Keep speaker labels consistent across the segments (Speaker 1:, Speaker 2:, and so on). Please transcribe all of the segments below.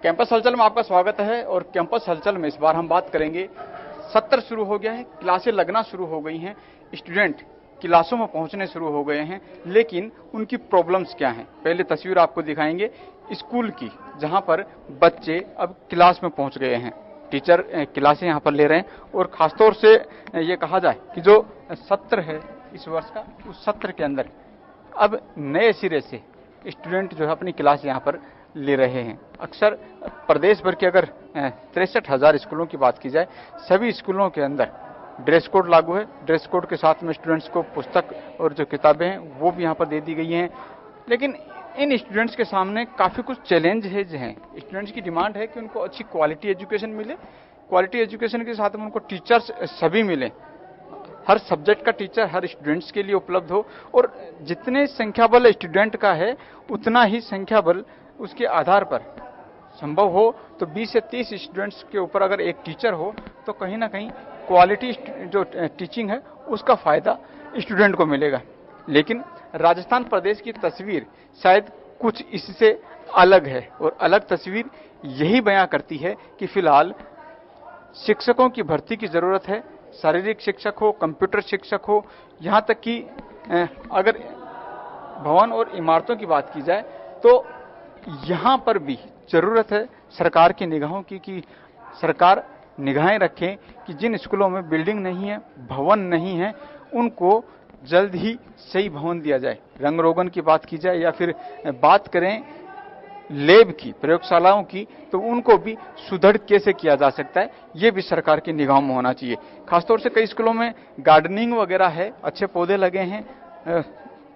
Speaker 1: Campus हलचल में आपका स्वागत है। और कैंपस हलचल में इस बार हम बात करेंगे, सत्र शुरू हो गया है, क्लासें लगना शुरू हो गई हैं, स्टूडेंट क्लासों में पहुंचने शुरू हो गए हैं, लेकिन उनकी प्रॉब्लम्स क्या हैं। पहले तस्वीर आपको दिखाएंगे स्कूल की, जहां पर बच्चे अब क्लास में पहुंच गए हैं, टीचर क्लासें यहां पर ले रहे हैं। और खासतौर से ये कहा जाए कि जो सत्र है इस वर्ष का, उस सत्र के अंदर अब नए सिरे से स्टूडेंट जो है अपनी क्लास यहाँ पर ले रहे हैं। अक्सर प्रदेश भर के अगर 63,000 स्कूलों की बात की जाए, सभी स्कूलों के अंदर ड्रेस कोड लागू है। ड्रेस कोड के साथ में स्टूडेंट्स को पुस्तक और जो किताबें हैं वो भी यहाँ पर दे दी गई हैं। लेकिन इन स्टूडेंट्स के सामने काफ़ी कुछ चैलेंजेज हैं। स्टूडेंट्स की डिमांड है कि उनको अच्छी क्वालिटी एजुकेशन मिले, क्वालिटी एजुकेशन के साथ में उनको टीचर्स सभी मिले, हर सब्जेक्ट का टीचर हर स्टूडेंट्स के लिए उपलब्ध हो। और जितने संख्या बल स्टूडेंट का है उतना ही संख्या बल उसके आधार पर संभव हो तो 20 से 30 स्टूडेंट्स के ऊपर अगर एक टीचर हो तो कहीं ना कहीं क्वालिटी जो टीचिंग है उसका फायदा स्टूडेंट को मिलेगा। लेकिन राजस्थान प्रदेश की तस्वीर शायद कुछ इससे अलग है, और अलग तस्वीर यही बयां करती है कि फिलहाल शिक्षकों की भर्ती की जरूरत है। शारीरिक शिक्षक हो, कंप्यूटर शिक्षक हो, यहाँ तक कि अगर भवन और इमारतों की बात की जाए तो यहाँ पर भी जरूरत है सरकार की निगाहों की, कि सरकार निगाहें रखें कि जिन स्कूलों में बिल्डिंग नहीं है, भवन नहीं है, उनको जल्द ही सही भवन दिया जाए। रंग रोगन की बात की जाए या फिर बात करें लैब की, प्रयोगशालाओं की, तो उनको भी सुदृढ़ कैसे किया जा सकता है, ये भी सरकार की निगाहों में होना चाहिए। खासतौर से कई स्कूलों में गार्डनिंग वगैरह है, अच्छे पौधे लगे हैं।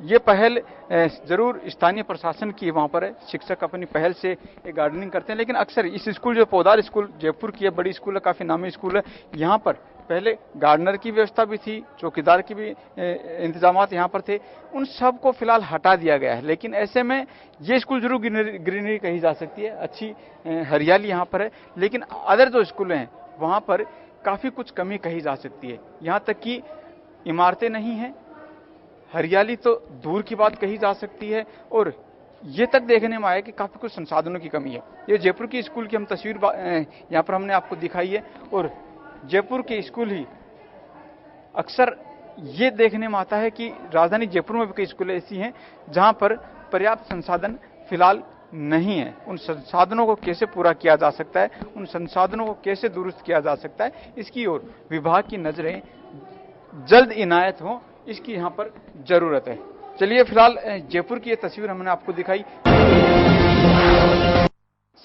Speaker 1: ये पहल जरूर स्थानीय प्रशासन की वहाँ पर है, शिक्षक अपनी पहल से ये गार्डनिंग करते हैं। लेकिन अक्सर इस स्कूल, जो पौधार स्कूल जयपुर की है, बड़ी स्कूल है, काफ़ी नामी स्कूल है, यहाँ पर पहले गार्डनर की व्यवस्था भी थी, चौकीदार की भी इंतजामात यहाँ पर थे, उन सब को फिलहाल हटा दिया गया है। लेकिन ऐसे में ये स्कूल जरूर ग्रीनरी कही जा सकती है, अच्छी हरियाली यहाँ पर है। लेकिन अदर जो स्कूल हैं वहाँ पर काफ़ी कुछ कमी कही जा सकती है। यहाँ तक कि इमारतें नहीं हैं, हरियाली तो दूर की बात कही जा सकती है, और ये तक देखने में आया कि काफ़ी कुछ संसाधनों की कमी है। ये जयपुर की स्कूल की हम तस्वीर यहाँ पर हमने आपको दिखाई है, और जयपुर के स्कूल ही अक्सर ये देखने में आता है कि राजधानी जयपुर में भी कई स्कूल ऐसी हैं जहाँ पर पर्याप्त संसाधन फिलहाल नहीं है। उन संसाधनों को कैसे पूरा किया जा सकता है, उन संसाधनों को कैसे दुरुस्त किया जा सकता है, इसकी ओर विभाग की नजरें जल्द इनायत हों, इसकी यहाँ पर जरूरत है। चलिए, फिलहाल जयपुर की ये तस्वीर हमने आपको दिखाई।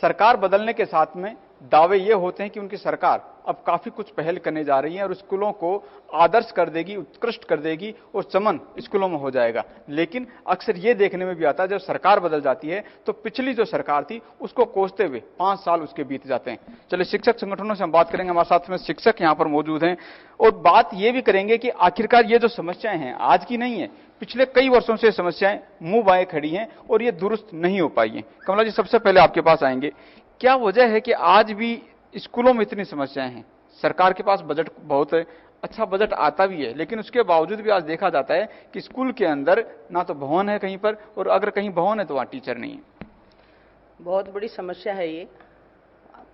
Speaker 1: सरकार बदलने के साथ में दावे ये होते हैं कि उनकी सरकार अब काफी कुछ पहल करने जा रही है और स्कूलों को आदर्श कर देगी, उत्कृष्ट कर देगी, और चमन स्कूलों में हो जाएगा। लेकिन अक्सर ये देखने में भी आता है जब सरकार बदल जाती है तो पिछली जो सरकार थी उसको कोसते हुए 5 साल उसके बीत जाते हैं। चलिए, शिक्षक संगठनों से हम बात करेंगे, हमारे साथ में शिक्षक यहाँ पर मौजूद हैं, और बात ये भी करेंगे कि आखिरकार ये जो समस्याएं हैं आज की नहीं है, पिछले कई वर्षों से समस्याएं मुंह बाएं खड़ी हैं और ये दुरुस्त नहीं हो पाई हैं। कमला जी, सबसे पहले आपके पास आएंगे, क्या वजह है कि आज भी स्कूलों में इतनी समस्याएं हैं? सरकार के पास बजट बहुत है, अच्छा बजट आता भी है, लेकिन उसके बावजूद भी आज देखा जाता है कि स्कूल के अंदर ना तो भवन है कहीं पर, और अगर कहीं भवन है तो वहाँ टीचर नहीं है।
Speaker 2: बहुत बड़ी समस्या है ये।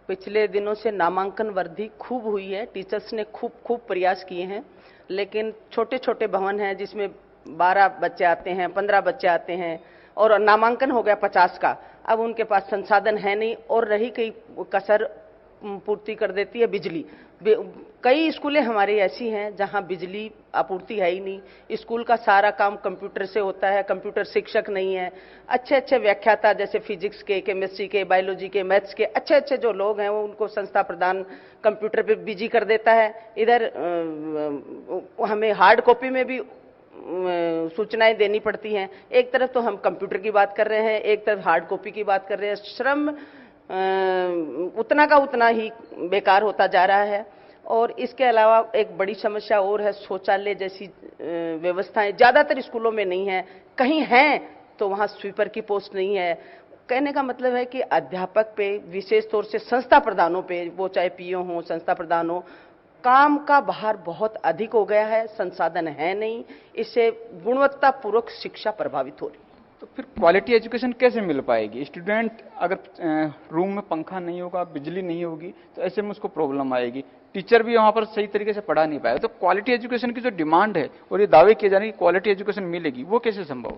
Speaker 2: पिछले दिनों से नामांकन वृद्धि खूब हुई है, टीचर्स ने खूब प्रयास किए हैं, लेकिन छोटे छोटे भवन हैं जिसमें 12 बच्चे आते हैं, 15 बच्चे आते हैं, और नामांकन हो गया 50 का। अब उनके पास संसाधन है नहीं, और रही कई कसर पूर्ति कर देती है बिजली। कई स्कूलें हमारी ऐसी हैं जहां बिजली आपूर्ति है ही नहीं, स्कूल का सारा काम कंप्यूटर से होता है, कंप्यूटर शिक्षक नहीं है, अच्छे व्याख्याता जैसे फिजिक्स के, केमिस्ट्री के, बायोलॉजी के, मैथ्स के अच्छे जो लोग हैं वो उनको संस्था प्रधान कंप्यूटर पे बिजी कर देता है। इधर हमें हार्ड कॉपी में भी सूचनाएं देनी पड़ती हैं। एक तरफ तो हम कंप्यूटर की बात कर रहे हैं, एक तरफ हार्ड कॉपी की बात कर रहे हैं। श्रम उतना का उतना ही बेकार होता जा रहा है। और इसके अलावा एक बड़ी समस्या और है, शौचालय जैसी व्यवस्थाएं ज्यादातर स्कूलों में नहीं है, कहीं हैं तो वहां स्वीपर की पोस्ट नहीं है। कहने का मतलब है कि अध्यापक पे, विशेष तौर से संस्था प्रधानों पे, वो चाहे पीओ हो, संस्था प्रधान हो, काम का भार बहुत अधिक हो गया है, संसाधन है नहीं, इससे गुणवत्तापूर्वक शिक्षा प्रभावित हो रही।
Speaker 1: तो फिर क्वालिटी एजुकेशन कैसे मिल पाएगी? स्टूडेंट अगर रूम में पंखा नहीं होगा, बिजली नहीं होगी, तो ऐसे में उसको प्रॉब्लम आएगी। टीचर भी वहां पर सही तरीके से पढ़ा नहीं पाएगा। तो क्वालिटी एजुकेशन की जो डिमांड है और ये दावे किए जा रहे हैं कि क्वालिटी एजुकेशन मिलेगी, वो कैसे संभव?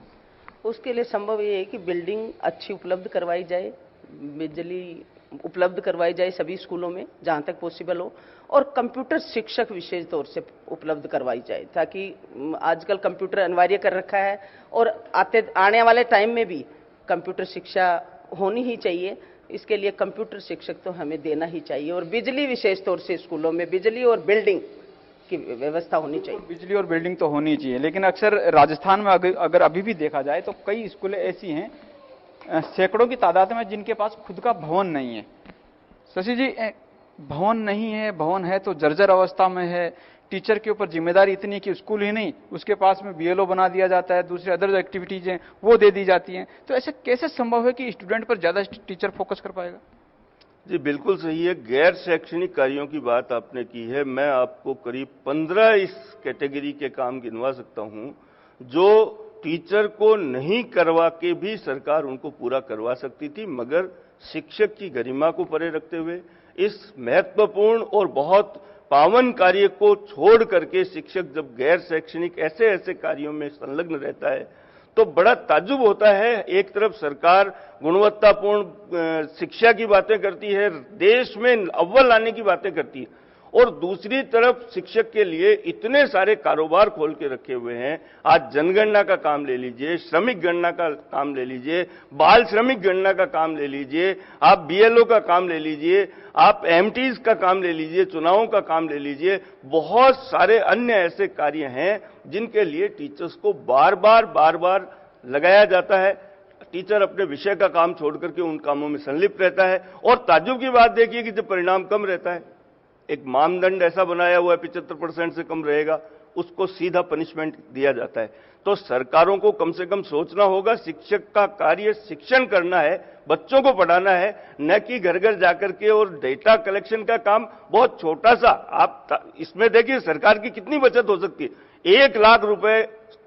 Speaker 2: उसके लिए संभव ये है कि बिल्डिंग अच्छी उपलब्ध करवाई जाए, बिजली उपलब्ध करवाई जाए सभी स्कूलों में जहां तक पॉसिबल हो, और कंप्यूटर शिक्षक विशेष तौर से उपलब्ध करवाई जाए, ताकि आजकल कंप्यूटर अनिवार्य कर रखा है और आने वाले टाइम में भी कंप्यूटर शिक्षा होनी ही चाहिए। इसके लिए कंप्यूटर शिक्षक तो हमें देना ही चाहिए, और बिजली विशेष तौर से स्कूलों में बिजली और बिल्डिंग की व्यवस्था होनी चाहिए।
Speaker 1: बिजली और बिल्डिंग तो होनी चाहिए, लेकिन अक्सर राजस्थान में अगर अभी भी देखा जाए तो कई स्कूलें ऐसी हैं, सैकड़ों की तादाद में, जिनके पास खुद का भवन नहीं है। शशि जी, भवन नहीं है, भवन है तो जर्जर अवस्था में है। टीचर के ऊपर जिम्मेदारी इतनी है कि स्कूल ही नहीं, उसके पास में बीएलओ बना दिया जाता है, दूसरे अदर एक्टिविटीज हैं वो दे दी जाती हैं। तो ऐसे कैसे संभव है कि स्टूडेंट पर ज्यादा टीचर फोकस कर पाएगा?
Speaker 3: जी बिल्कुल सही है। गैर शैक्षणिक कार्यों की बात आपने की है। मैं आपको करीब 15 इस कैटेगरी के काम गिनवा सकता हूं जो टीचर को नहीं करवा के भी सरकार उनको पूरा करवा सकती थी, मगर शिक्षक की गरिमा को परे रखते हुए इस महत्वपूर्ण और बहुत पावन कार्य को छोड़ करके शिक्षक जब गैर शैक्षणिक ऐसे ऐसे कार्यों में संलग्न रहता है तो बड़ा ताज्जुब होता है। एक तरफ सरकार गुणवत्तापूर्ण शिक्षा की बातें करती है, देश में अव्वल लाने की बातें करती है, और दूसरी तरफ शिक्षक के लिए इतने सारे कारोबार खोल के रखे हुए हैं। आज जनगणना का काम ले लीजिए, श्रमिक गणना का काम ले लीजिए, बाल श्रमिक गणना का काम ले लीजिए, आप बीएलओ का काम ले लीजिए, आप एमटीज का काम ले लीजिए, चुनावों का काम ले लीजिए, बहुत सारे अन्य ऐसे कार्य हैं जिनके लिए टीचर्स को बार बार लगाया जाता है। टीचर अपने विषय का काम छोड़ करके उन कामों में संलिप्त रहता है, और ताज्जुब की बात देखिए कि जब परिणाम कम रहता है, एक मानदंड ऐसा बनाया हुआ है 75% से कम रहेगा, उसको सीधा पनिशमेंट दिया जाता है। तो सरकारों को कम से कम सोचना होगा, शिक्षक का कार्य शिक्षण करना है, बच्चों को पढ़ाना है, न कि घर घर जाकर के और डेटा कलेक्शन का काम बहुत छोटा सा। आप इसमें देखिए सरकार की कितनी बचत हो सकती है। 1 लाख रुपए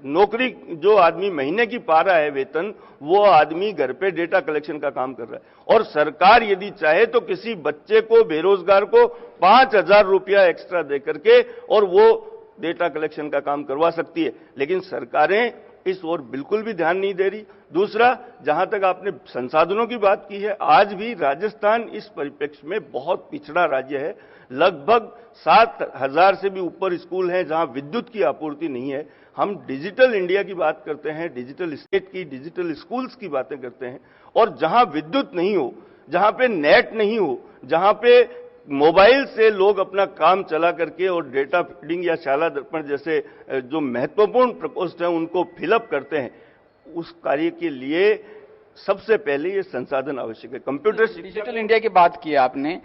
Speaker 3: नौकरी जो आदमी महीने की पा रहा है वेतन, वो आदमी घर पे डेटा कलेक्शन का काम कर रहा है, और सरकार यदि चाहे तो किसी बच्चे को, बेरोजगार को 5,000 रुपया एक्स्ट्रा दे करके और वो डेटा कलेक्शन का काम करवा सकती है। लेकिन सरकारें इस ओर बिल्कुल भी ध्यान नहीं दे रही। दूसरा, जहां तक आपने संसाधनों की बात की है, आज भी राजस्थान इस परिप्रेक्ष्य में बहुत पिछड़ा राज्य है। लगभग 7,000 से भी ऊपर स्कूल हैं जहां विद्युत की आपूर्ति नहीं है। हम डिजिटल इंडिया की बात करते हैं, डिजिटल स्टेट की, डिजिटल स्कूल्स की बातें करते हैं, और जहां विद्युत नहीं हो, जहां पे नेट नहीं हो, जहां पे मोबाइल से लोग अपना काम चला करके और डेटा फीडिंग या शाला दर्पण जैसे जो महत्वपूर्ण प्रकोष्ठ हैं उनको फिलअप करते हैं, उस कार्य के लिए सबसे पहले ये संसाधन आवश्यक है। कंप्यूटर
Speaker 1: डिजिटल इंडिया की बात की आपने,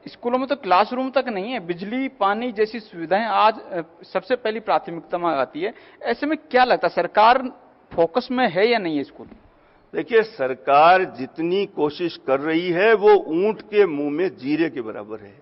Speaker 1: स्कूलों में तो क्लासरूम तक नहीं है, बिजली पानी जैसी सुविधाएं आज सबसे पहली प्राथमिकता में आती है। ऐसे में क्या लगता है, सरकार फोकस में है या नहीं है स्कूल?
Speaker 3: देखिए, सरकार जितनी कोशिश कर रही है वो ऊंट के मुंह में जीरे के बराबर है।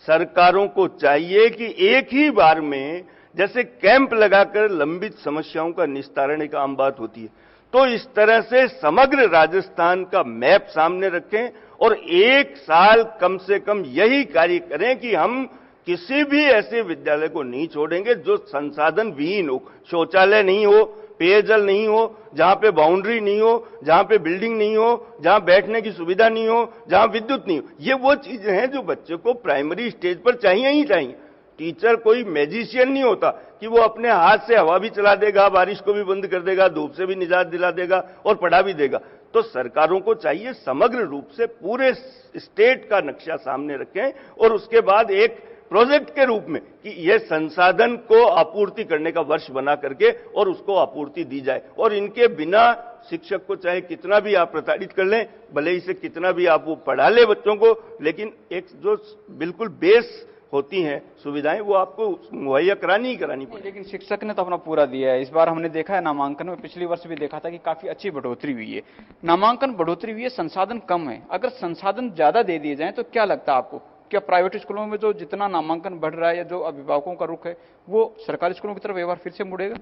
Speaker 3: सरकारों को चाहिए कि एक ही बार में जैसे कैंप लगाकर लंबित समस्याओं का निस्तारण एक आम बात होती है, तो इस तरह से समग्र राजस्थान का मैप सामने रखें और 1 साल कम से कम यही कार्य करें कि हम किसी भी ऐसे विद्यालय को नहीं छोड़ेंगे जो संसाधन विहीन हो, शौचालय नहीं हो, पेयजल नहीं हो, जहां पे बाउंड्री नहीं हो, जहां पे बिल्डिंग नहीं हो, जहां बैठने की सुविधा नहीं हो, जहां विद्युत नहीं हो। ये वो चीजें हैं जो बच्चे को प्राइमरी स्टेज पर चाहिए ही चाहिए। टीचर कोई मैजिशियन नहीं होता कि वो अपने हाथ से हवा भी चला देगा, बारिश को भी बंद कर देगा, धूप से भी निजात दिला देगा और पढ़ा भी देगा। तो सरकारों को चाहिए समग्र रूप से पूरे स्टेट का नक्शा सामने रखें और उसके बाद एक प्रोजेक्ट के रूप में कि यह संसाधन को आपूर्ति करने का वर्ष बना करके और उसको आपूर्ति दी जाए। और इनके बिना शिक्षक को चाहे कितना भी आप प्रताड़ित कर लें, भले ही से कितना भी आप वो पढ़ा ले बच्चों को, लेकिन एक जो बिल्कुल बेस होती हैं सुविधाएं वो आपको मुहैया करानी ही करानी पड़ेगी।
Speaker 1: लेकिन शिक्षक ने तो अपना पूरा दिया है। इस बार हमने देखा है नामांकन में, पिछली वर्ष भी देखा था कि काफी अच्छी बढ़ोतरी हुई है। नामांकन बढ़ोतरी हुई है, संसाधन कम है। अगर संसाधन ज्यादा दे दिए जाएं तो क्या लगता है आपको, क्या प्राइवेट स्कूलों में जो जितना नामांकन बढ़ रहा है या जो अभिभावकों का रुख है वो सरकारी स्कूलों की तरफ एक बार फिर से मुड़ेगा?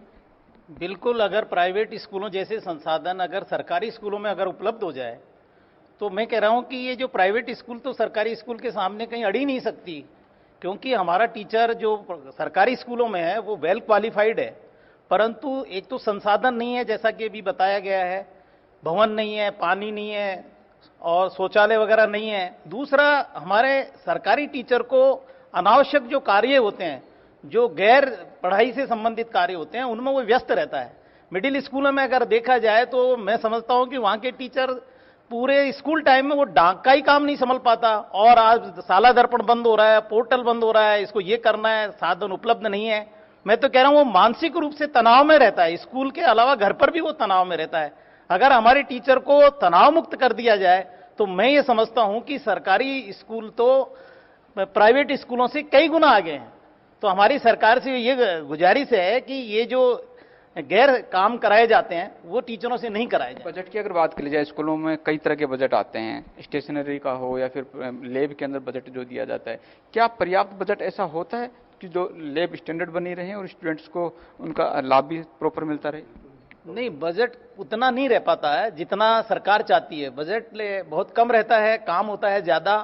Speaker 4: बिल्कुल, अगर प्राइवेट स्कूलों जैसे संसाधन अगर सरकारी स्कूलों में अगर उपलब्ध हो जाए, तो मैं कह रहा हूं कि ये जो प्राइवेट स्कूल तो सरकारी स्कूल के सामने कहीं अड़ ही नहीं सकती, क्योंकि हमारा टीचर जो सरकारी स्कूलों में है वो वेल क्वालिफाइड है, परंतु एक तो संसाधन नहीं है, जैसा कि अभी बताया गया है, भवन नहीं है, पानी नहीं है और शौचालय वगैरह नहीं है। दूसरा, हमारे सरकारी टीचर को अनावश्यक जो कार्य होते हैं, जो गैर पढ़ाई से संबंधित कार्य होते हैं, उनमें वो व्यस्त रहता है। मिडिल स्कूलों में अगर देखा जाए तो मैं समझता हूं कि वहां के टीचर पूरे स्कूल टाइम में वो डाक का ही काम नहीं संभल पाता, और आज साला दर्पण बंद हो रहा है, पोर्टल बंद हो रहा है, इसको ये करना है, साधन उपलब्ध नहीं है। मैं तो कह रहा हूं वो मानसिक रूप से तनाव में रहता है, स्कूल के अलावा घर पर भी वो तनाव में रहता है। अगर हमारे टीचर को तनाव मुक्त कर दिया जाए तो मैं ये समझता हूं कि सरकारी स्कूल तो प्राइवेट स्कूलों से कई गुना आगे हैं। तो हमारी सरकार से ये गुजारिश है कि ये जो गैर काम कराए जाते हैं वो टीचरों से नहीं कराए जाए।
Speaker 1: बजट की अगर बात की जाए, स्कूलों में कई तरह के बजट आते हैं, स्टेशनरी का हो या फिर लैब के अंदर बजट जो दिया जाता है, क्या पर्याप्त बजट ऐसा होता है कि जो लैब स्टैंडर्ड बनी रहे और स्टूडेंट्स को उनका लाभ भी प्रॉपर मिलता रहे?
Speaker 4: नहीं, बजट उतना नहीं रह पाता है जितना सरकार चाहती है। बजट बहुत कम रहता है, काम होता है ज्यादा,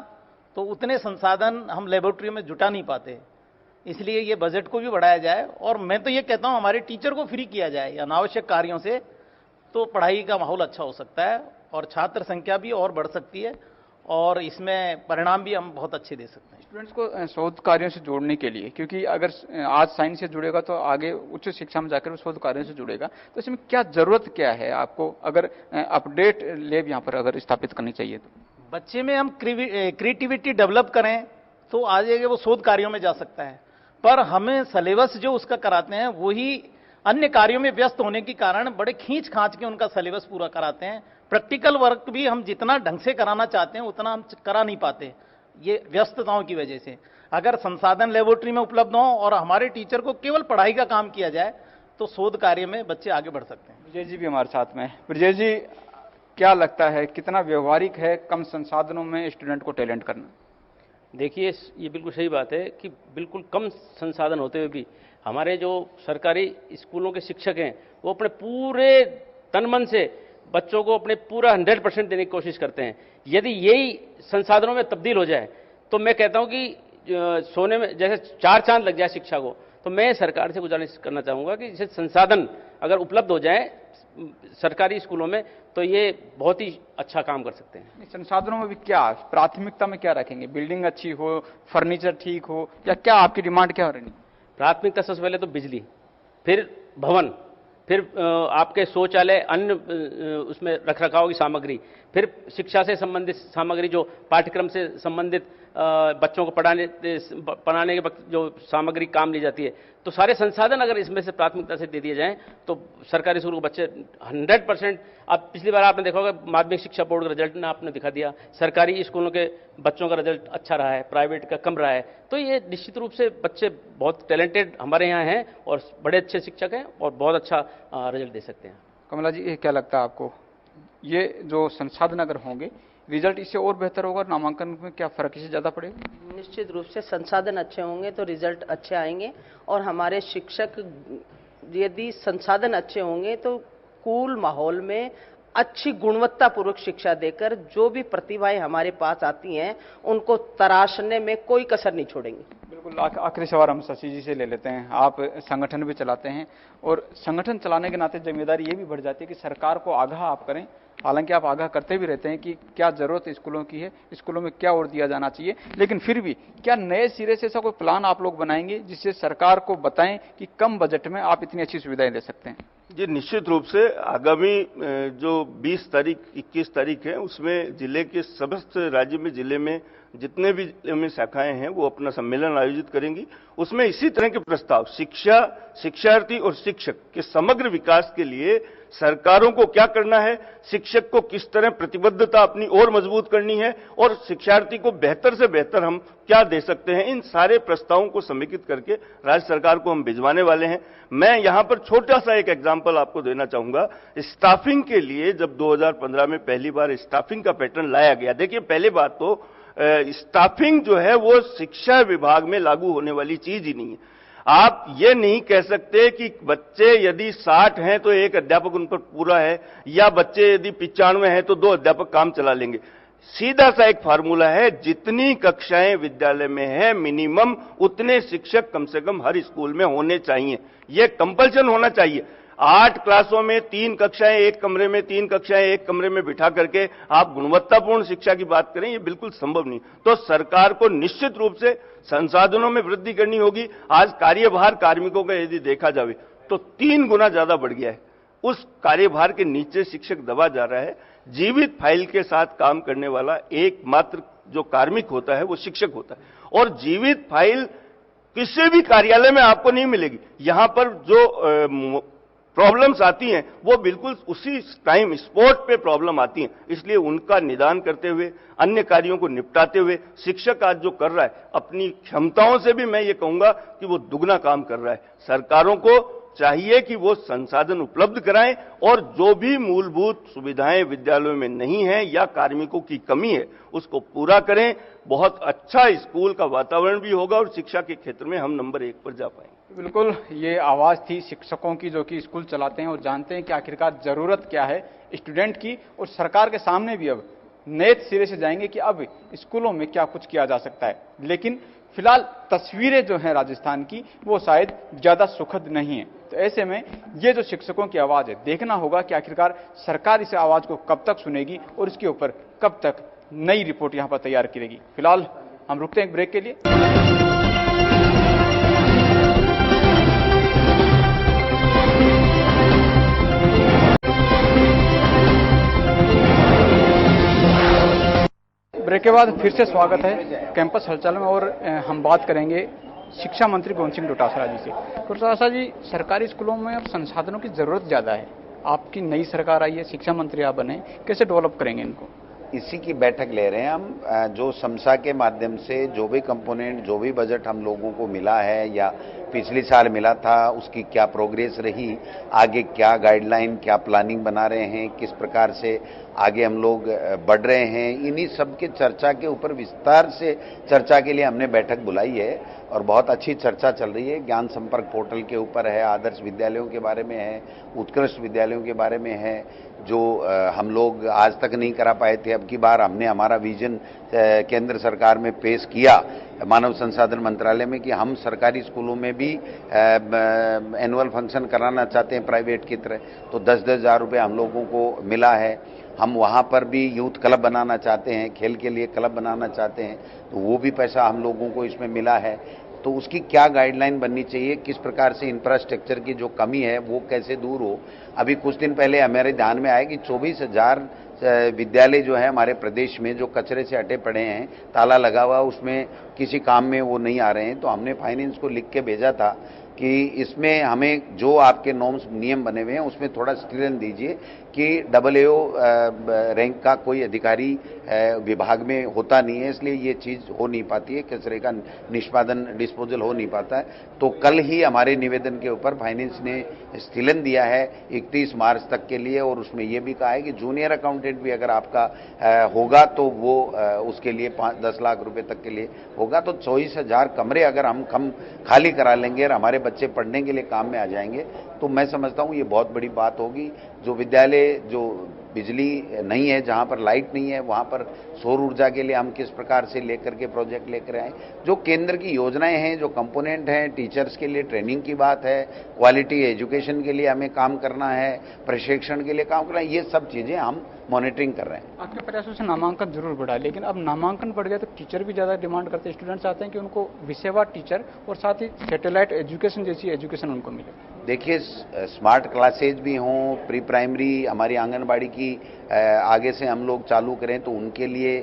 Speaker 4: तो उतने संसाधन हम लेबोरेटरी में जुटा नहीं पाते। इसलिए ये बजट को भी बढ़ाया जाए, और मैं तो ये कहता हूं हमारे टीचर को फ्री किया जाए अनावश्यक कार्यों से, तो पढ़ाई का माहौल अच्छा हो सकता है और छात्र संख्या भी और बढ़ सकती है, और इसमें परिणाम भी हम बहुत अच्छे दे सकते हैं।
Speaker 1: स्टूडेंट्स को शोध कार्यों से जोड़ने के लिए, क्योंकि अगर आज साइंस से जुड़ेगा तो आगे उच्च शिक्षा में जाकर वो शोध कार्यों से जुड़ेगा, तो इसमें क्या जरूरत क्या है आपको, अगर अपडेट लैब यहाँ पर अगर स्थापित करनी चाहिए तो?
Speaker 4: बच्चे में हम क्रिएटिविटी डेवलप करें तो आगे वो शोध कार्यों में जा सकता है, पर हमें सिलेबस जो उसका कराते हैं वही अन्य कार्यों में व्यस्त होने के कारण बड़े खींच खांच के उनका सिलेबस पूरा कराते हैं। प्रैक्टिकल वर्क भी हम जितना ढंग से कराना चाहते हैं उतना हम करा नहीं पाते, ये व्यस्तताओं की वजह से। अगर संसाधन लेबोरेटरी में उपलब्ध हो और हमारे टीचर को केवल पढ़ाई का काम किया जाए तो शोध कार्य में बच्चे आगे बढ़ सकते हैं।
Speaker 1: ब्रजेश जी भी हमारे साथ में हैं। ब्रजेश जी, क्या लगता है कितना व्यवहारिक है कम संसाधनों में स्टूडेंट को टैलेंट करना?
Speaker 5: देखिए, ये बिल्कुल सही बात है कि बिल्कुल कम संसाधन होते हुए भी हमारे जो सरकारी स्कूलों के शिक्षक हैं वो अपने पूरे तन मन से बच्चों को अपने पूरा 100% देने की कोशिश करते हैं। यदि यही संसाधनों में तब्दील हो जाए तो मैं कहता हूं कि सोने में जैसे 4 चांद लग जाए शिक्षा को, तो मैं सरकार से गुजारिश करना चाहूंगा कि जैसे संसाधन अगर उपलब्ध हो जाए सरकारी स्कूलों में तो ये बहुत ही अच्छा काम कर सकते हैं।
Speaker 1: संसाधनों में भी क्या प्राथमिकता में क्या रखेंगे? बिल्डिंग अच्छी हो, फर्नीचर ठीक हो, या क्या आपकी डिमांड क्या हो रही है?
Speaker 5: प्राथमिकता सबसे पहले तो बिजली, फिर भवन, फिर आपके शौचालय, अन्य उसमें रखरखाव की सामग्री, फिर शिक्षा से संबंधित सामग्री, जो पाठ्यक्रम से संबंधित बच्चों को पढ़ाने के वक्त जो सामग्री काम ली जाती है, तो सारे संसाधन अगर इसमें से प्राथमिकता से दे दिए जाएं तो सरकारी स्कूल के बच्चे 100%। अब पिछली बार आपने देखा होगा माध्यमिक शिक्षा बोर्ड का रिजल्ट ने आपने दिखा दिया, सरकारी स्कूलों के बच्चों का रिजल्ट अच्छा रहा है, प्राइवेट का कम रहा है। तो ये निश्चित रूप से बच्चे बहुत टैलेंटेड हमारे यहाँ हैं और बड़े अच्छे शिक्षक हैं और बहुत अच्छा रिजल्ट दे सकते हैं।
Speaker 1: कमला जी, ये क्या लगता है आपको, ये जो संसाधन अगर होंगे रिजल्ट इससे और बेहतर होगा? नामांकन में क्या फर्क इससे ज्यादा पड़ेगा?
Speaker 2: निश्चित रूप से संसाधन अच्छे होंगे तो रिजल्ट अच्छे आएंगे, और हमारे शिक्षक यदि संसाधन अच्छे होंगे तो कूल माहौल में अच्छी गुणवत्तापूर्वक शिक्षा देकर जो भी प्रतिभाएं हमारे पास आती हैं उनको तराशने में कोई कसर नहीं छोड़ेंगे।
Speaker 1: बिल्कुल। आखिरी सवाल हम शशि जी से ले लेते हैं। आप संगठन भी चलाते हैं और संगठन चलाने के नाते जिम्मेदारी ये भी बढ़ जाती है कि सरकार को आगाह आप करें, हालांकि आप आगाह करते भी रहते हैं कि क्या जरूरत स्कूलों की है, स्कूलों में क्या और दिया जाना चाहिए, लेकिन फिर भी क्या नए सिरे से ऐसा कोई प्लान आप लोग बनाएंगे जिससे सरकार को बताएं कि कम बजट में आप इतनी अच्छी सुविधाएं दे सकते हैं?
Speaker 3: जी, निश्चित रूप से आगामी जो 20 तारीख 21 तारीख है उसमें जिले के समस्त राज्य में जिले में जितने भी में शाखाएं हैं वो अपना सम्मेलन आयोजित करेंगी। उसमें इसी तरह के प्रस्ताव शिक्षा, शिक्षार्थी और शिक्षक के समग्र विकास के लिए सरकारों को क्या करना है, शिक्षक को किस तरह प्रतिबद्धता अपनी और मजबूत करनी है और शिक्षार्थी को बेहतर से बेहतर हम क्या दे सकते हैं, इन सारे प्रस्तावों को समेकित करके राज्य सरकार को हम भिजवाने वाले हैं। मैं यहां पर छोटा सा एक एग्जांपल आपको देना चाहूंगा। स्टाफिंग के लिए जब 2015 में पहली बार स्टाफिंग का पैटर्न लाया गया, देखिए पहली बात तो स्टाफिंग जो है वो शिक्षा विभाग में लागू होने वाली चीज ही नहीं है। आप ये नहीं कह सकते कि बच्चे यदि 60 हैं तो एक अध्यापक उन पर पूरा है, या बच्चे यदि 95 हैं तो 2 अध्यापक काम चला लेंगे। सीधा सा एक फार्मूला है, जितनी कक्षाएं विद्यालय में है मिनिमम उतने शिक्षक कम से कम हर स्कूल में होने चाहिए। यह कंपल्सन होना चाहिए। 8 क्लासों में 3 कक्षाएं एक कमरे में, 3 कक्षाएं एक कमरे में बिठा करके आप गुणवत्तापूर्ण शिक्षा की बात करें, यह बिल्कुल संभव नहीं। तो सरकार को निश्चित रूप से संसाधनों में वृद्धि करनी होगी। आज कार्यभार कार्मिकों का यदि देखा जाए तो 3 गुना ज्यादा बढ़ गया है। उस कार्यभार के नीचे शिक्षक दबा जा रहा है। जीवित फाइल के साथ काम करने वाला एकमात्र जो कार्मिक होता है वो शिक्षक होता है, और जीवित फाइल किसी भी कार्यालय में आपको नहीं मिलेगी। यहां पर जो प्रॉब्लम्स आती हैं वो बिल्कुल उसी टाइम स्पॉट पे प्रॉब्लम आती हैं। इसलिए उनका निदान करते हुए, अन्य कार्यों को निपटाते हुए शिक्षक आज जो कर रहा है अपनी क्षमताओं से भी मैं ये कहूंगा कि वो दुगना काम कर रहा है। सरकारों को चाहिए कि वो संसाधन उपलब्ध कराएं, और जो भी मूलभूत सुविधाएं विद्यालयों में नहीं है या कार्मिकों की कमी है उसको पूरा करें। बहुत अच्छा स्कूल का वातावरण भी होगा और शिक्षा के क्षेत्र में हम नंबर 1 पर जा पाएंगे।
Speaker 1: बिल्कुल, ये आवाज थी शिक्षकों की जो कि स्कूल चलाते हैं और जानते हैं कि आखिरकार जरूरत क्या है स्टूडेंट की, और सरकार के सामने भी अब नए सिरे से जाएंगे कि अब स्कूलों में क्या कुछ किया जा सकता है। लेकिन फिलहाल तस्वीरें जो हैं राजस्थान की वो शायद ज्यादा सुखद नहीं है। तो ऐसे में ये जो शिक्षकों की आवाज है, देखना होगा कि आखिरकार सरकार इस आवाज को कब तक सुनेगी और इसके ऊपर कब तक नई रिपोर्ट यहां पर तैयार करेगी। फिलहाल हम रुकते हैं एक ब्रेक के लिए। ब्रेक के बाद फिर से स्वागत है कैंपस हलचल में, और हम बात करेंगे शिक्षा मंत्री गोविंद सिंह डोटासरा जी से। डोटासरा जी, सरकारी स्कूलों में अब संसाधनों की जरूरत ज्यादा है। आपकी नई सरकार आई है, शिक्षा मंत्री आप बने, कैसे डेवलप करेंगे इनको?
Speaker 6: इसी की बैठक ले रहे हैं हम। जो समसा के माध्यम से जो भी कंपोनेंट, जो भी बजट हम लोगों को मिला है या पिछले साल मिला था, उसकी क्या प्रोग्रेस रही, आगे क्या गाइडलाइन, क्या प्लानिंग बना रहे हैं, किस प्रकार से आगे हम लोग बढ़ रहे हैं, इन्हीं सब के चर्चा के ऊपर विस्तार से चर्चा के लिए हमने बैठक बुलाई है। और बहुत अच्छी चर्चा चल रही है। ज्ञान संपर्क पोर्टल के ऊपर है, आदर्श विद्यालयों के बारे में है, उत्कृष्ट विद्यालयों के बारे में है, जो हम लोग आज तक नहीं करा पाए थे। अब की बार हमने हमारा विजन केंद्र सरकार में पेश किया मानव संसाधन मंत्रालय में कि हम सरकारी स्कूलों में भी एनुअल फंक्शन कराना चाहते हैं प्राइवेट की तरह। तो 10-10 हज़ार रुपये हम लोगों को मिला है। हम वहाँ पर भी यूथ क्लब बनाना चाहते हैं, खेल के लिए क्लब बनाना चाहते हैं, तो वो भी पैसा हम लोगों को इसमें मिला है। तो उसकी क्या गाइडलाइन बननी चाहिए, किस प्रकार से इंफ्रास्ट्रक्चर की जो कमी है वो कैसे दूर हो। अभी कुछ दिन पहले हमारे ध्यान में आया कि 24,000 विद्यालय जो है हमारे प्रदेश में जो कचरे से हटे पड़े हैं, ताला लगा हुआ, उसमें किसी काम में वो नहीं आ रहे हैं। तो हमने फाइनेंस को लिख के भेजा था कि इसमें हमें जो आपके नॉर्म्स नियम बने हुए हैं उसमें थोड़ा स्ट्रिक्शन दीजिए कि AAO रैंक का कोई अधिकारी विभाग में होता नहीं है, इसलिए ये चीज़ हो नहीं पाती है, कचरे का निष्पादन डिस्पोजल हो नहीं पाता है। तो कल ही हमारे निवेदन के ऊपर फाइनेंस ने स्थिलन दिया है 31 मार्च तक के लिए, और उसमें ये भी कहा है कि जूनियर अकाउंटेंट भी अगर आपका होगा तो वो उसके लिए 5-10 लाख रुपए तक के लिए होगा। तो 24,000 कमरे अगर हम खाली करा लेंगे और हमारे बच्चे पढ़ने के लिए काम में आ जाएंगे, तो मैं समझता हूँ ये बहुत बड़ी बात होगी। जो विद्यालय जो बिजली नहीं है, जहाँ पर लाइट नहीं है, वहाँ पर सौर ऊर्जा के लिए हम किस प्रकार से लेकर के प्रोजेक्ट लेकर आए। जो केंद्र की योजनाएं हैं, जो कंपोनेंट हैं, टीचर्स के लिए ट्रेनिंग की बात है, क्वालिटी एजुकेशन के लिए हमें काम करना है, प्रशिक्षण के लिए काम करना है, ये सब चीज़ें हम मॉनिटरिंग कर रहे हैं।
Speaker 1: आपके प्रयासों से नामांकन जरूर बढ़ा, लेकिन अब नामांकन बढ़ गया तो टीचर भी ज़्यादा डिमांड करते हैं। स्टूडेंट्स चाहते हैं कि उनको विषयवार टीचर और साथ ही सैटेलाइट एजुकेशन जैसी एजुकेशन उनको मिले।
Speaker 6: देखिए, स्मार्ट क्लासेज भी हों, प्री प्राइमरी हमारी आंगनबाड़ी की आगे से हम लोग चालू करें, तो उनके लिए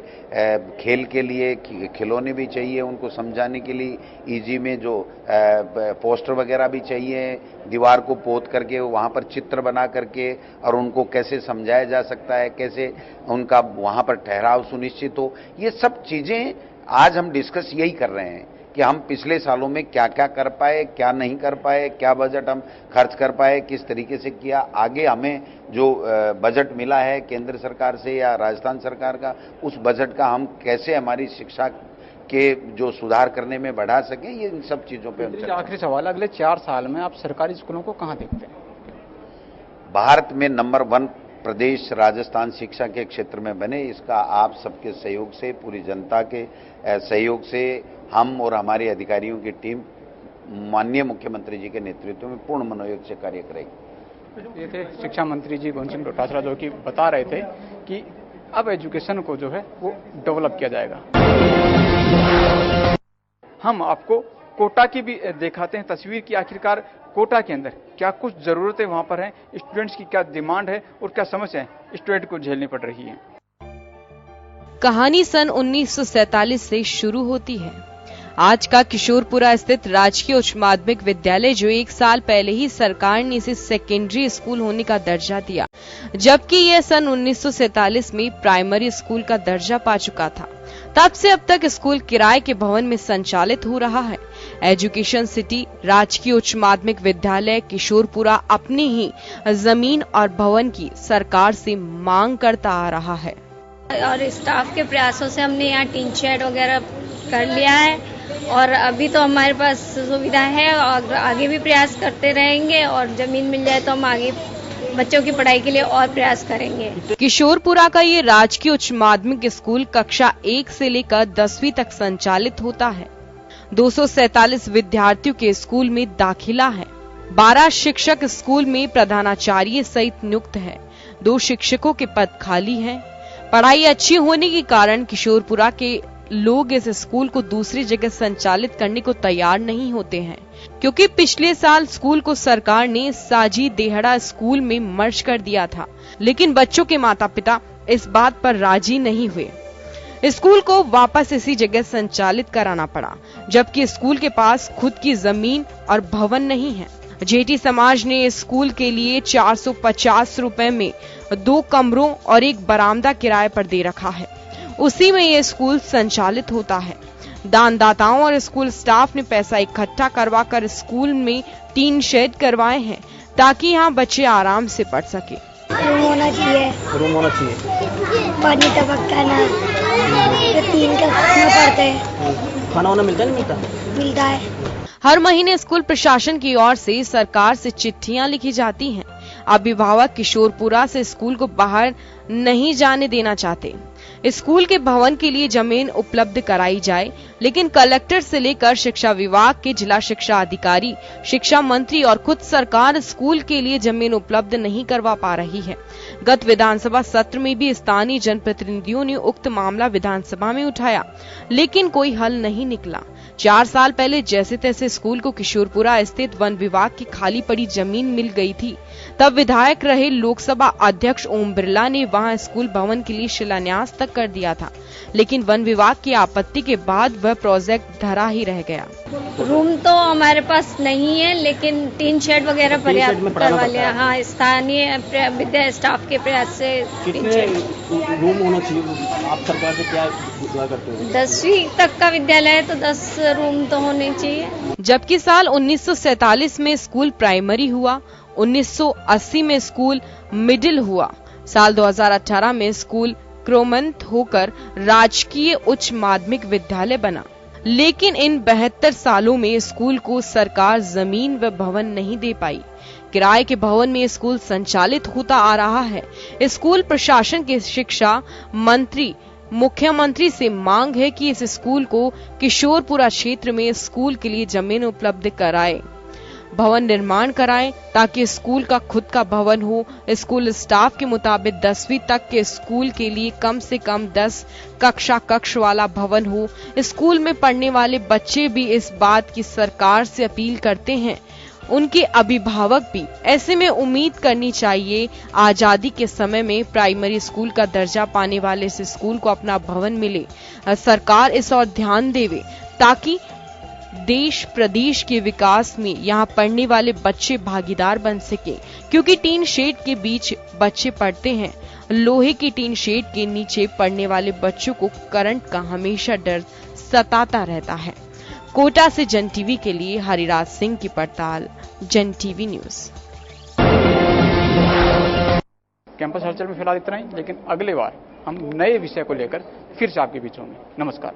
Speaker 6: खेल के लिए खिलौने भी चाहिए, उनको समझाने के लिए ईजी में जो पोस्टर वगैरह भी चाहिए, दीवार को पोत करके वहाँ पर चित्र बना करके और उनको कैसे समझाया जा सकता है, कैसे उनका वहाँ पर ठहराव सुनिश्चित हो। ये सब चीज़ें आज हम डिस्कस यही कर रहे हैं कि हम पिछले सालों में क्या क्या कर पाए, क्या नहीं कर पाए, क्या बजट हम खर्च कर पाए, किस तरीके से किया। आगे हमें जो बजट मिला है केंद्र सरकार से या राजस्थान सरकार का, उस बजट का हम कैसे हमारी शिक्षा के जो सुधार करने में बढ़ा सकें, ये इन सब चीजों पे हम चर्चा।
Speaker 1: आखिरी सवाल, अगले 4 साल में आप सरकारी स्कूलों को कहां देखते हैं?
Speaker 6: भारत में नंबर 1 प्रदेश राजस्थान शिक्षा के क्षेत्र में बने, इसका आप सबके सहयोग से, पूरी जनता के सहयोग से हम और हमारे अधिकारियों की टीम माननीय मुख्यमंत्री जी के नेतृत्व में पूर्ण मनोयोग से कार्य करेगी।
Speaker 1: ये थे शिक्षा मंत्री जी गोविंद सिंह डोटासरा, जो कि बता रहे थे कि अब एजुकेशन को जो है वो डेवलप किया जाएगा। हम आपको कोटा की भी दिखाते हैं तस्वीर की, आखिरकार कोटा के अंदर क्या कुछ जरूरतें वहां पर हैं, स्टूडेंट्स की क्या डिमांड है और क्या समस्याएं स्टूडेंट को झेलनी पड़ रही हैं।
Speaker 7: कहानी सन 1947 से शुरू होती है। आज का किशोरपुरा स्थित राजकीय उच्च माध्यमिक विद्यालय, जो 1 साल पहले ही सरकार ने इसे सेकेंडरी स्कूल होने का दर्जा दिया, जबकि यह सन 1947 में प्राइमरी स्कूल का दर्जा पा चुका था। तब से अब तक स्कूल किराए के भवन में संचालित हो रहा है। एजुकेशन सिटी राजकीय उच्च माध्यमिक विद्यालय किशोरपुरा अपनी ही जमीन और भवन की सरकार से मांग करता आ रहा है
Speaker 8: और स्टाफ के प्रयासों से हमने यहाँ टीन शेड वगैरह कर लिया है और अभी तो हमारे पास सुविधा है और आगे भी प्रयास करते रहेंगे और जमीन मिल जाए तो हम आगे बच्चों की पढ़ाई के लिए और प्रयास करेंगे।
Speaker 7: किशोरपुरा का ये राजकीय उच्च माध्यमिक स्कूल कक्षा 1 से लेकर 10वीं तक संचालित होता है। 247 विद्यार्थियों के स्कूल में दाखिला है। 12 शिक्षक स्कूल में प्रधानाचार्य सहित नियुक्त है। 2 शिक्षकों के पद खाली हैं। पढ़ाई अच्छी होने के कारण किशोरपुरा के लोग इस स्कूल को दूसरी जगह संचालित करने को तैयार नहीं होते हैं, क्योंकि पिछले साल स्कूल को सरकार ने साजी देहड़ा स्कूल में मर्ज कर दिया था, लेकिन बच्चों के माता पिता इस बात पर राजी नहीं हुए। स्कूल को वापस इसी जगह संचालित कराना पड़ा, जबकि स्कूल के पास खुद की जमीन और भवन नहीं है। जेठी समाज ने स्कूल के लिए 450 रुपए में 2 कमरों और 1 बरामदा किराए पर दे रखा है। उसी में ये स्कूल संचालित होता है। दानदाताओं और स्कूल स्टाफ ने पैसा इकट्ठा करवाकर स्कूल में टीन शेड करवाए हैं, ताकि यहाँ बच्चे आराम से पढ़ सके।
Speaker 8: रूम होना चाहिए, पानी टपकता ना, तो 3 कक्षा में पढ़ते हैं।
Speaker 9: खाना वाना मिलता नहीं
Speaker 8: मिलता है।
Speaker 7: हर महीने स्कूल प्रशासन की ओर से सरकार से चिट्ठियां लिखी जाती हैं। अभिभावक किशोरपुरा से स्कूल को बाहर नहीं जाने देना चाहते। स्कूल के भवन के लिए जमीन उपलब्ध कराई जाए, लेकिन कलेक्टर से लेकर शिक्षा विभाग के जिला शिक्षा अधिकारी, शिक्षा मंत्री और खुद सरकार स्कूल के लिए जमीन उपलब्ध नहीं करवा पा रही है। गत विधानसभा सत्र में भी स्थानीय जनप्रतिनिधियों ने उक्त मामला विधानसभा में उठाया, लेकिन कोई हल नहीं निकला। 4 साल पहले जैसे तैसे स्कूल को किशोरपुरा स्थित वन विभाग की खाली पड़ी जमीन मिल गई थी। तब विधायक रहे लोकसभा अध्यक्ष ओम बिरला ने वहां स्कूल भवन के लिए शिलान्यास तक कर दिया था, लेकिन वन विभाग की आपत्ति के बाद वह प्रोजेक्ट धरा ही रह गया।
Speaker 8: रूम तो हमारे पास नहीं है, लेकिन टीन शेड वगैरह पर्याप्त करवा लिया। हाँ, स्थानीय विद्या स्टाफ के प्रयास से।
Speaker 9: कितने रूम होना चाहिए? आप सरकार से क्या दुआ करते हो?
Speaker 8: 10वीं तक का विद्यालय है तो 10 रूम तो होने चाहिए।
Speaker 7: जबकि साल 1947 में स्कूल प्राइमरी हुआ, 1980 में स्कूल मिडिल हुआ, साल 2018 में स्कूल क्रोमंत होकर राजकीय उच्च माध्यमिक विद्यालय बना। लेकिन इन 72 सालों में स्कूल को सरकार जमीन व भवन नहीं दे पाई। किराए के भवन में स्कूल संचालित होता आ रहा है। स्कूल प्रशासन के शिक्षा मंत्री मुख्यमंत्री से मांग है कि इस स्कूल को किशोरपुरा क्षेत्र में स्कूल के लिए जमीन उपलब्ध कराए, भवन निर्माण कराएं, ताकि स्कूल का खुद का भवन हो। स्कूल स्टाफ के मुताबिक 10वीं तक के स्कूल के लिए कम से कम 10 कक्ष वाला भवन हो। स्कूल में पढ़ने वाले बच्चे भी इस बात की सरकार से अपील करते हैं, उनके अभिभावक भी। ऐसे में उम्मीद करनी चाहिए आजादी के समय में प्राइमरी स्कूल का दर्जा पाने वाले इस स्कूल को अपना भवन मिले। सरकार इस ओर ध्यान देवे, ताकि देश प्रदेश के विकास में यहाँ पढ़ने वाले बच्चे भागीदार बन सके, क्योंकि टीन शेड के बीच बच्चे पढ़ते हैं। लोहे की टीन शेड के नीचे पढ़ने वाले बच्चों को करंट का हमेशा डर सताता रहता है। कोटा से जन टीवी के लिए हरिराज सिंह की पड़ताल, जन टीवी न्यूज।
Speaker 1: कैंपस हलचल में फिलहाल इतना ही, लेकिन अगले बार हम नए विषय को लेकर फिर से आपके बीच होंगे। नमस्कार।